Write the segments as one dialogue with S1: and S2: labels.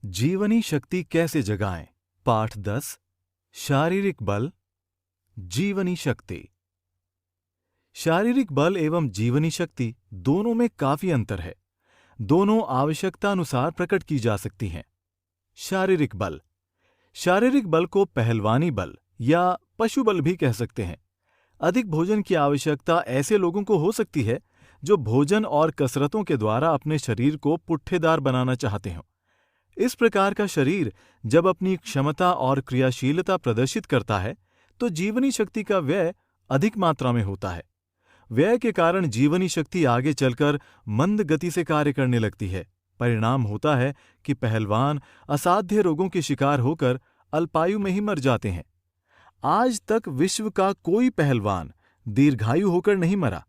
S1: जीवनी शक्ति कैसे जगाएं? पाठ 10। शारीरिक बल। जीवनी शक्ति। शारीरिक बल एवं जीवनी शक्ति दोनों में काफी अंतर है। दोनों आवश्यकता अनुसार प्रकट की जा सकती हैं। शारीरिक बल। शारीरिक बल को पहलवानी बल या पशु बल भी कह सकते हैं। अधिक भोजन की आवश्यकता ऐसे लोगों को हो सकती है जो भोजन और कसरतों के द्वारा अपने शरीर को पुट्ठेदार बनाना चाहते हों। इस प्रकार का शरीर जब अपनी क्षमता और क्रियाशीलता प्रदर्शित करता है तो जीवनी शक्ति का व्यय अधिक मात्रा में होता है। व्यय के कारण जीवनी शक्ति आगे चलकर मंद गति से कार्य करने लगती है। परिणाम होता है कि पहलवान असाध्य रोगों के शिकार होकर अल्पायु में ही मर जाते हैं। आज तक विश्व का कोई पहलवान दीर्घायु होकर नहीं मरा।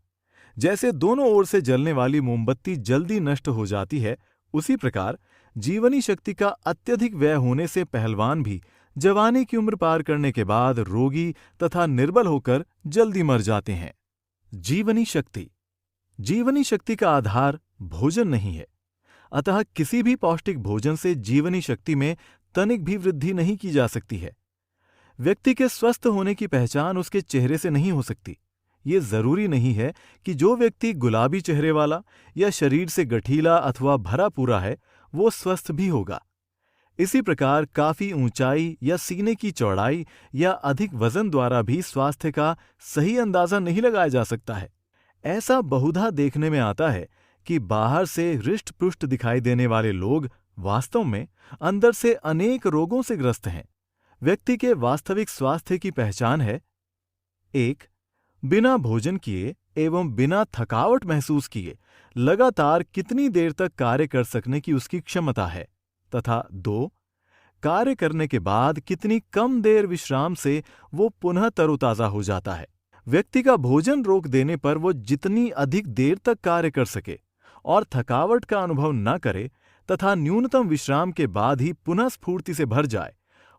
S1: जैसे दोनों ओर से जलने वाली मोमबत्ती जल्दी नष्ट हो जाती है, उसी प्रकार जीवनी शक्ति का अत्यधिक व्यय होने से पहलवान भी जवानी की उम्र पार करने के बाद रोगी तथा निर्बल होकर जल्दी मर जाते हैं। जीवनी शक्ति। जीवनी शक्ति का आधार भोजन नहीं है, अतः किसी भी पौष्टिक भोजन से जीवनी शक्ति में तनिक भी वृद्धि नहीं की जा सकती है। व्यक्ति के स्वस्थ होने की पहचान उसके चेहरे से नहीं हो सकती। ये जरूरी नहीं है कि जो व्यक्ति गुलाबी चेहरे वाला या शरीर से गठीला अथवा भरा पूरा है वो स्वस्थ भी होगा। इसी प्रकार काफी ऊंचाई या सीने की चौड़ाई या अधिक वजन द्वारा भी स्वास्थ्य का सही अंदाजा नहीं लगाया जा सकता है। ऐसा बहुधा देखने में आता है कि बाहर से हृष्ट-पुष्ट दिखाई देने वाले लोग वास्तव में अंदर से अनेक रोगों से ग्रस्त हैं। व्यक्ति के वास्तविक स्वास्थ्य की पहचान है: 1. बिना भोजन किए एवं बिना थकावट महसूस किए लगातार कितनी देर तक कार्य कर सकने की उसकी क्षमता है, तथा 2. कार्य करने के बाद कितनी कम देर विश्राम से वो पुनः तरोताजा हो जाता है। व्यक्ति का भोजन रोक देने पर वो जितनी अधिक देर तक कार्य कर सके और थकावट का अनुभव न करे तथा न्यूनतम विश्राम के बाद ही पुनः स्फूर्ति से भर जाए,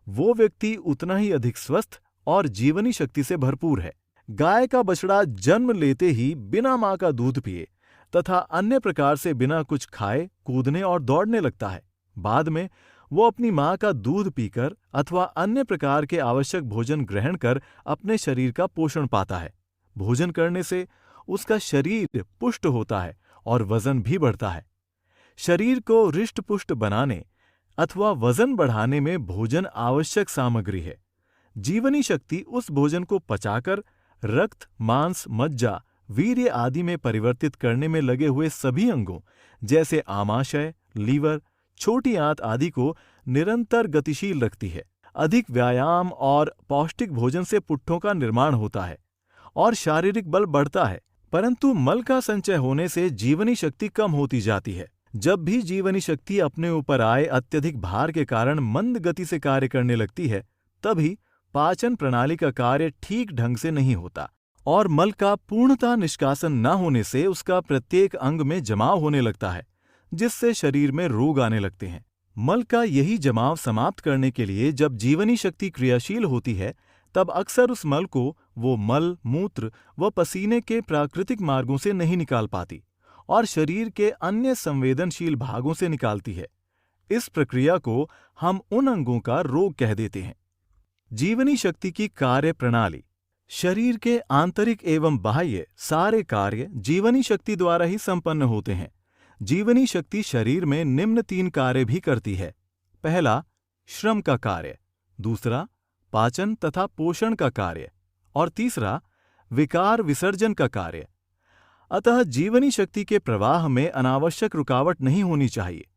S1: वो व्यक्ति उतना ही अधिक स्वस्थ और जीवनी शक्ति से भरपूर है। गाय का बछड़ा जन्म लेते ही बिना मां का दूध पिए तथा अन्य प्रकार से बिना कुछ खाए कूदने और दौड़ने लगता है। बाद में वो अपनी मां का दूध पीकर अथवा अन्य प्रकार के आवश्यक भोजन ग्रहण कर अपने शरीर का पोषण पाता है। भोजन करने से उसका शरीर पुष्ट होता है और वजन भी बढ़ता है। शरीर को हृष्ट-पुष्ट बनाने अथवा वजन बढ़ाने में भोजन आवश्यक सामग्री है। जीवनी शक्ति उस भोजन को पचाकर रक्त, मांस, मज्जा, वीर्य आदि में परिवर्तित करने में लगे हुए सभी अंगों जैसे आमाशय, लीवर, छोटी आंत आदि को निरंतर गतिशील रखती है। अधिक व्यायाम और पौष्टिक भोजन से पुट्ठों का निर्माण होता है और शारीरिक बल बढ़ता है, परंतु मल का संचय होने से जीवनी शक्ति कम होती जाती है। जब भी जीवनी शक्ति अपने ऊपर आए अत्यधिक भार के कारण मंद गति से कार्य करने लगती है, तभी पाचन प्रणाली का कार्य ठीक ढंग से नहीं होता और मल का पूर्णतः निष्कासन न होने से उसका प्रत्येक अंग में जमाव होने लगता है, जिससे शरीर में रोग आने लगते हैं। मल का यही जमाव समाप्त करने के लिए जब जीवनी शक्ति क्रियाशील होती है, तब अक्सर उस मल को वो मल, मूत्र व पसीने के प्राकृतिक मार्गों से नहीं निकाल पाती और शरीर के अन्य संवेदनशील भागों से निकालती है। इस प्रक्रिया को हम उन अंगों का रोग कह देते हैं। जीवनी शक्ति की कार्य प्रणाली। शरीर के आंतरिक एवं बाह्य सारे कार्य जीवनी शक्ति द्वारा ही संपन्न होते हैं। जीवनी शक्ति शरीर में निम्न 3 कार्य भी करती है। पहला, श्रम का कार्य, दूसरा, पाचन तथा पोषण का कार्य और तीसरा, विकार विसर्जन का कार्य। अतः जीवनी शक्ति के प्रवाह में अनावश्यक रुकावट नहीं होनी चाहिए।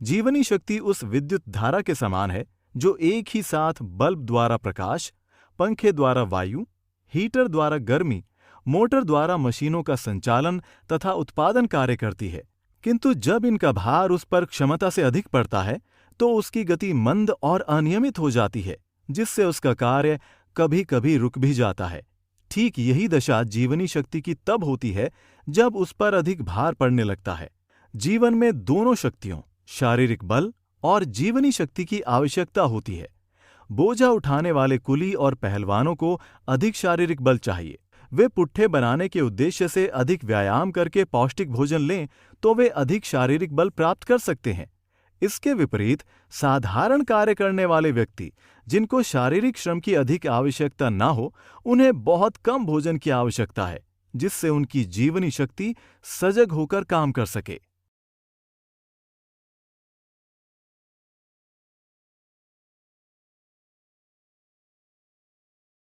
S1: जीवनी शक्ति उस विद्युत धारा के समान है जो एक ही साथ बल्ब द्वारा प्रकाश, पंखे द्वारा वायु, हीटर द्वारा गर्मी, मोटर द्वारा मशीनों का संचालन तथा उत्पादन कार्य करती है। किंतु जब इनका भार उस पर क्षमता से अधिक पड़ता है तो उसकी गति मंद और अनियमित हो जाती है, जिससे उसका कार्य कभी कभी रुक भी जाता है। ठीक यही दशा जीवनी शक्ति की तब होती है जब उस पर अधिक भार पड़ने लगता है। जीवन में दोनों शक्तियों, शारीरिक बल और जीवनी शक्ति की आवश्यकता होती है। बोझा उठाने वाले कुली और पहलवानों को अधिक शारीरिक बल चाहिए। वे पुट्ठे बनाने के उद्देश्य से अधिक व्यायाम करके पौष्टिक भोजन लें तो वे अधिक शारीरिक बल प्राप्त कर सकते हैं। इसके विपरीत साधारण कार्य करने वाले व्यक्ति, जिनको शारीरिक श्रम की अधिक आवश्यकता ना हो, उन्हें बहुत कम भोजन की आवश्यकता है, जिससे उनकी जीवनी शक्ति सजग होकर काम कर सके।